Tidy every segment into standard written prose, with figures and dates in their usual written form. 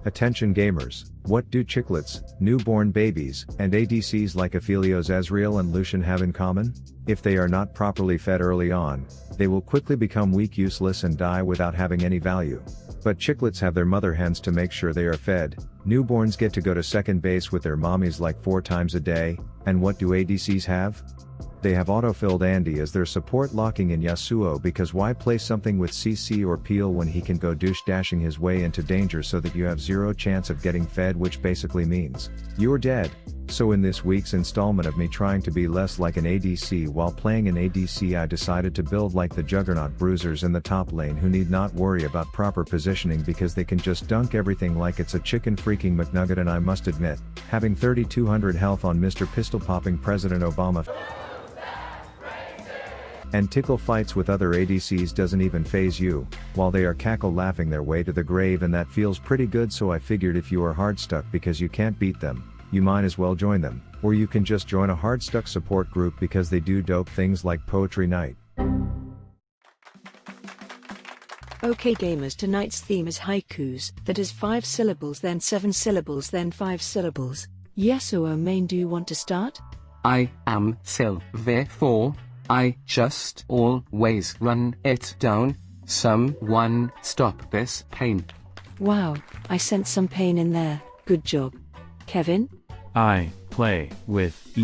Attention gamers, what do chicklets, newborn babies, and ADCs like Aphelios Ezreal and Lucian have in common? If they are not properly fed early on, they will quickly become weak, useless and die without having any value. But chicklets have their mother hens to make sure they are fed, newborns get to go to second base with their mommies like 4 times a day, and what do ADCs have? They have autofilled Andy as their support, locking in Yasuo, because why play something with CC or Peel when he can go douche dashing his way into danger so that you have 0 chance of getting fed, which basically means you're dead. So in this week's installment of me trying to be less like an ADC while playing an ADC, I decided to build like the juggernaut Bruisers in the top lane who need not worry about proper positioning because they can just dunk everything like it's a chicken freaking McNugget. And I must admit, having 3200 health on Mr. Pistol Popping President Obama and tickle fights with other ADCs doesn't even phase you, while they are cackle laughing their way to the grave, and that feels pretty good. So I figured if you are hard stuck because you can't beat them, you might as well join them, or you can just join a hard stuck support group because they do dope things like poetry night. Okay gamers, tonight's theme is haikus, that is 5 syllables then 7 syllables then 5 syllables. Yes or main, do you want to start? I am therefore I just always run it down. Someone stop this pain. Wow, I sent some pain in there, good job. Kevin? I play with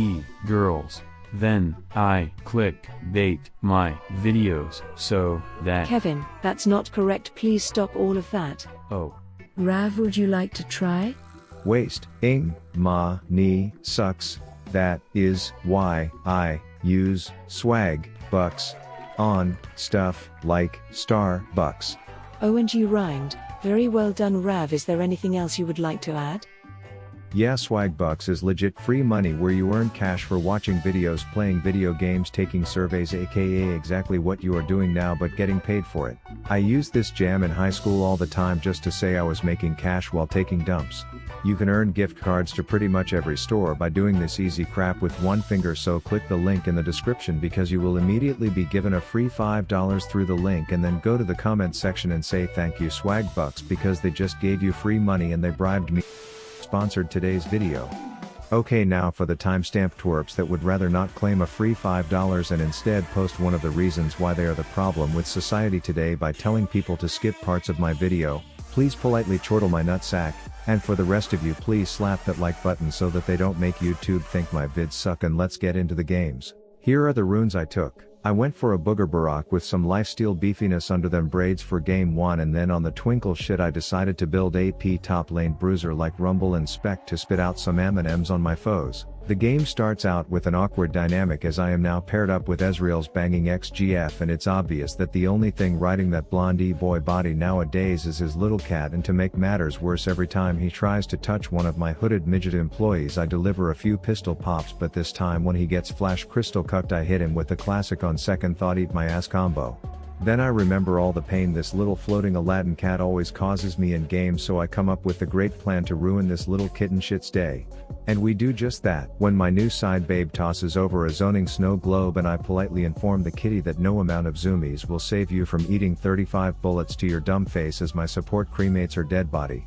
girls. Then I click bait my videos so that. Kevin, that's not correct, please stop all of that. Oh. Rav, would you like to try? Waste, money sucks. That is why I use swag bucks on stuff like Starbucks. OMG, rhymed. Very well done, Rav. Is there anything else you would like to add? Yeah, swag bucks is legit free money where you earn cash for watching videos, playing video games, taking surveys, aka exactly what you are doing now, but getting paid for it. I used this jam in high school all the time just to say I was making cash while taking dumps. You can earn gift cards to pretty much every store by doing this easy crap with one finger, so click the link in the description because you will immediately be given a free $5 through the link, and then go to the comment section and say thank you swag bucks because they just gave you free money and they bribed me. Sponsored today's video. Okay, now for the timestamp twerps that would rather not claim a free $5 and instead post one of the reasons why they are the problem with society today by telling people to skip parts of my video. Please politely chortle my nutsack, and for the rest of you, please slap that like button so that they don't make YouTube think my vids suck, and let's get into the games. Here are the runes I took. I went for a booger barak with some lifesteal beefiness under them braids for game 1, and then on the twinkle shit I decided to build AP top lane Bruiser like Rumble and Spec to spit out some M&Ms on my foes. The game starts out with an awkward dynamic as I am now paired up with Ezreal's banging XGF, and it's obvious that the only thing riding that blondie boy body nowadays is his little cat, and to make matters worse, every time he tries to touch one of my hooded midget employees I deliver a few pistol pops, but this time when he gets flash crystal cucked I hit him with the classic on second thought eat my ass combo. Then I remember all the pain this little floating Aladdin cat always causes me in game, so I come up with the great plan to ruin this little kitten shit's day. And we do just that when my new side babe tosses over a zoning snow globe, and I politely inform the kitty that no amount of zoomies will save you from eating 35 bullets to your dumb face as my support cremates her dead body.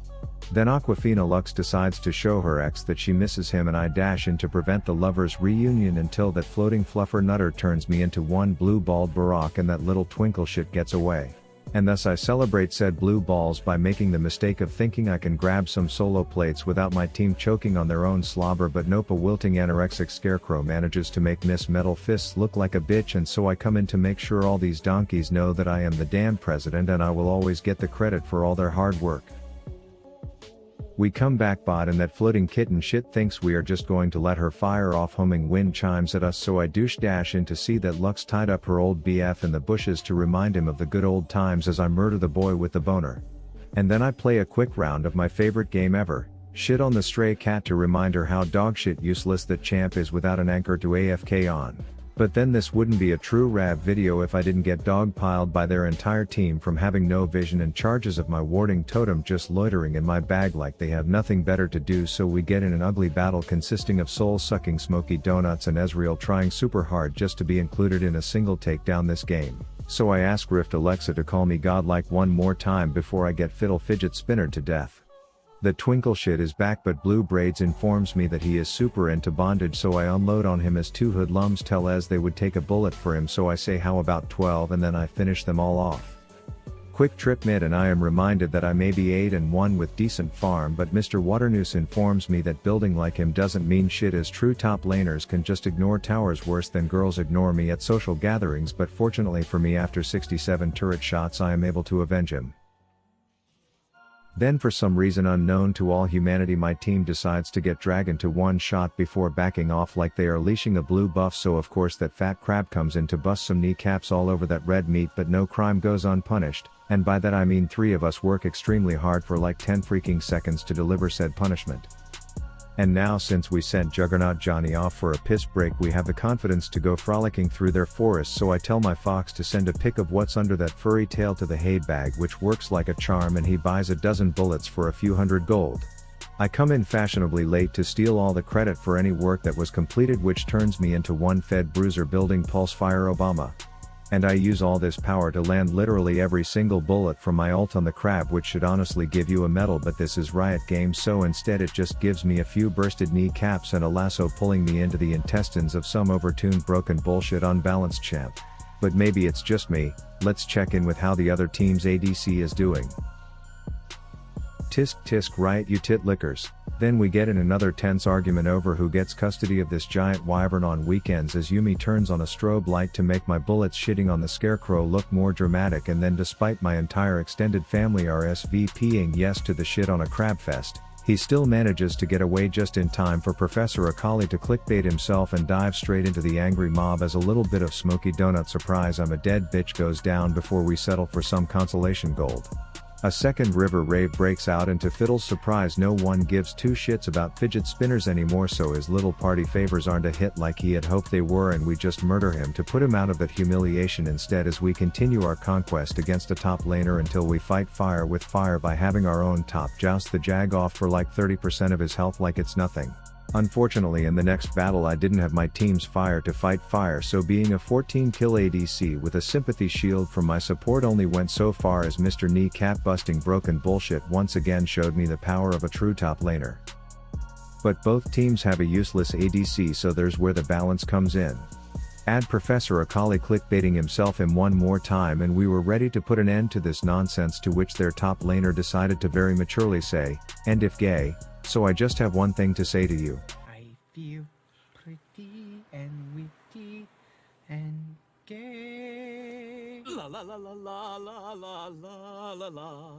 Then Aquafina Lux decides to show her ex that she misses him, and I dash in to prevent the lovers' reunion until that floating fluffer nutter turns me into one blue balled Barak and that little twinkle shit gets away. And thus I celebrate said blue balls by making the mistake of thinking I can grab some solo plates without my team choking on their own slobber, but nope, a wilting anorexic scarecrow manages to make Miss Metal Fists look like a bitch, and so I come in to make sure all these donkeys know that I am the damn president and I will always get the credit for all their hard work. We come back bot, and that floating kitten shit thinks we are just going to let her fire off homing wind chimes at us, so I douche dash in to see that Lux tied up her old BF in the bushes to remind him of the good old times as I murder the boy with the boner. And then I play a quick round of my favorite game ever, shit on the stray cat, to remind her how dogshit useless that champ is without an anchor to AFK on. But then this wouldn't be a true Rav video if I didn't get dogpiled by their entire team from having no vision and charges of my warding totem just loitering in my bag like they have nothing better to do, so we get in an ugly battle consisting of soul-sucking smoky donuts and Ezreal trying super hard just to be included in a single takedown this game. So I ask Rift Alexa to call me godlike one more time before I get fiddle fidget spinnered to death. The twinkle shit is back, but Blue Braids informs me that he is super into bondage, so I unload on him as two hoodlums tell Ez they would take a bullet for him, so I say how about 12 and then I finish them all off. Quick trip mid and I am reminded that I may be 8-1 with decent farm, but Mr. Waternoose informs me that building like him doesn't mean shit, as true top laners can just ignore towers worse than girls ignore me at social gatherings, but fortunately for me after 67 turret shots I am able to avenge him. Then for some reason unknown to all humanity my team decides to get dragon to one shot before backing off like they are leashing a blue buff, so of course that fat crab comes in to bust some kneecaps all over that red meat, but no crime goes unpunished, and by that I mean 3 of us work extremely hard for like 10 freaking seconds to deliver said punishment. And now since we sent Juggernaut Johnny off for a piss break we have the confidence to go frolicking through their forest, so I tell my fox to send a pic of what's under that furry tail to the hay bag, which works like a charm, and he buys a dozen bullets for a few hundred gold. I come in fashionably late to steal all the credit for any work that was completed, which turns me into one fed Bruiser building Pulsefire Obama. And I use all this power to land literally every single bullet from my ult on the crab, which should honestly give you a medal, but this is Riot Games, so instead it just gives me a few bursted kneecaps and a lasso pulling me into the intestines of some overtuned broken bullshit unbalanced champ. But maybe it's just me. Let's check in with how the other team's ADC is doing. Tisk tisk Riot, you tit lickers. Then we get in another tense argument over who gets custody of this giant wyvern on weekends, as Yumi turns on a strobe light to make my bullets shitting on the scarecrow look more dramatic, and then despite my entire extended family RSVPing yes to the shit on a crab fest, he still manages to get away just in time for Professor Akali to clickbait himself and dive straight into the angry mob as a little bit of smoky donut surprise I'm a dead bitch goes down before we settle for some consolation gold. A second river rave breaks out, and to Fiddle's surprise no one gives two shits about fidget spinners anymore, so his little party favors aren't a hit like he had hoped they were, and we just murder him to put him out of that humiliation instead, as we continue our conquest against a top laner until we fight fire with fire by having our own top joust the jag off for like 30% of his health like it's nothing. Unfortunately in the next battle I didn't have my team's fire to fight fire, so being a 14 kill ADC with a sympathy shield from my support only went so far, as Mr. Kneecap busting broken bullshit once again showed me the power of a true top laner. But both teams have a useless ADC, so there's where the balance comes in. Add Professor Akali clickbaiting himself in one more time and we were ready to put an end to this nonsense, to which their top laner decided to very maturely say, "And if gay, so I just have one thing to say to you. I feel pretty and witty and gay. La la la la la la la la la la.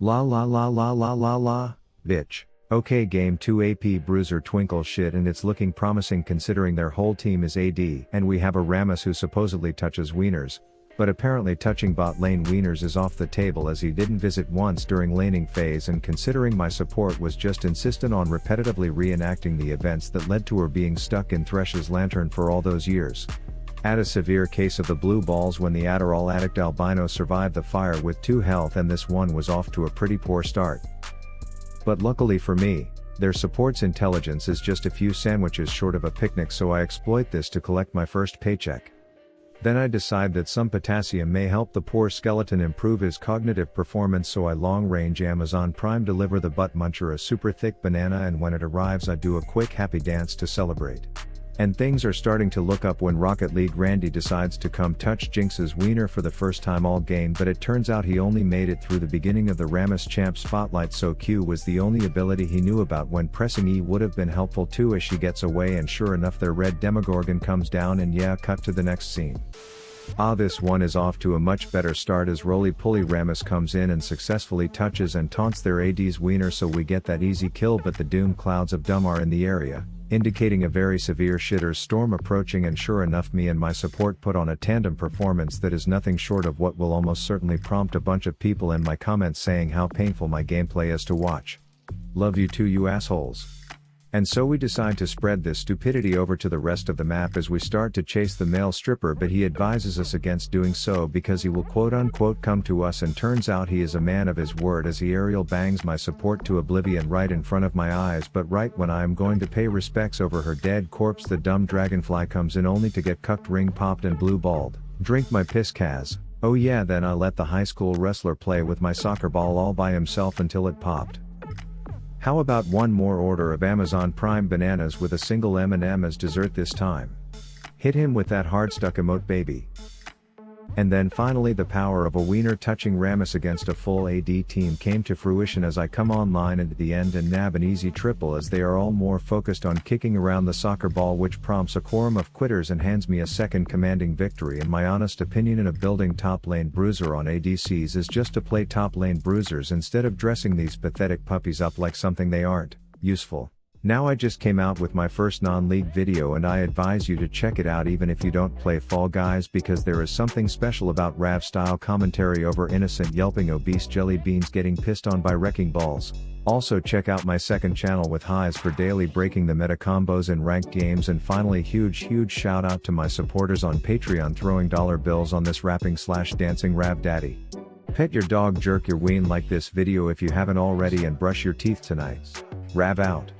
La la la la la la la, bitch. Okay, game 2 AP Bruiser twinkle shit, and it's looking promising considering their whole team is AD, and we have a Rammus who supposedly touches wieners. But apparently touching bot lane wieners is off the table, as he didn't visit once during laning phase, and considering my support was just insistent on repetitively reenacting the events that led to her being stuck in Thresh's lantern for all those years. Add a severe case of the blue balls when the Adderall addict albino survived the fire with 2 health, and this one was off to a pretty poor start. But luckily for me, their support's intelligence is just a few sandwiches short of a picnic, so I exploit this to collect my first paycheck. Then I decide that some potassium may help the poor skeleton improve his cognitive performance, so I long-range Amazon Prime deliver the butt muncher a super thick banana, and when it arrives I do a quick happy dance to celebrate. And things are starting to look up when Rocket League Randy decides to come touch Jinx's wiener for the first time all game, but it turns out he only made it through the beginning of the Rammus champ spotlight, so Q was the only ability he knew about when pressing E would have been helpful too, as she gets away and sure enough their red Demogorgon comes down, and yeah, cut to the next scene. This one is off to a much better start as roly-poly Rammus comes in and successfully touches and taunts their AD's wiener, so we get that easy kill, but the doom clouds of dumb are in the area, indicating a very severe shitter's storm approaching, and sure enough me and my support put on a tandem performance that is nothing short of what will almost certainly prompt a bunch of people in my comments saying how painful my gameplay is to watch. Love you too, you assholes. And so we decide to spread this stupidity over to the rest of the map as we start to chase the male stripper, but he advises us against doing so because he will quote unquote come to us, and turns out he is a man of his word as he aerial bangs my support to oblivion right in front of my eyes, but right when I am going to pay respects over her dead corpse the dumb dragonfly comes in only to get cucked, ring popped and blue balled. Drink my piss, Kaz. Oh yeah, then I let the high school wrestler play with my soccer ball all by himself until it popped. How about one more order of Amazon Prime bananas with a single M&M as dessert this time? Hit him with that hard stuck emote, baby. And then finally the power of a wiener touching Rammus against a full AD team came to fruition as I come online at the end and nab an easy triple, as they are all more focused on kicking around the soccer ball, which prompts a quorum of quitters and hands me a second commanding victory. In my honest opinion, in a building top lane Bruiser on ADCs is just to play top lane Bruisers instead of dressing these pathetic puppies up like something they aren't. Useful. Now I just came out with my first non-league video and I advise you to check it out even if you don't play Fall Guys, because there is something special about Rav style commentary over innocent yelping obese jelly beans getting pissed on by wrecking balls. Also check out my second channel with highs for daily breaking the meta combos in ranked games. And finally, huge shout out to my supporters on Patreon throwing dollar bills on this rapping/dancing Rav daddy. Pet your dog, jerk your ween, like this video if you haven't already, and brush your teeth tonight. Rav out.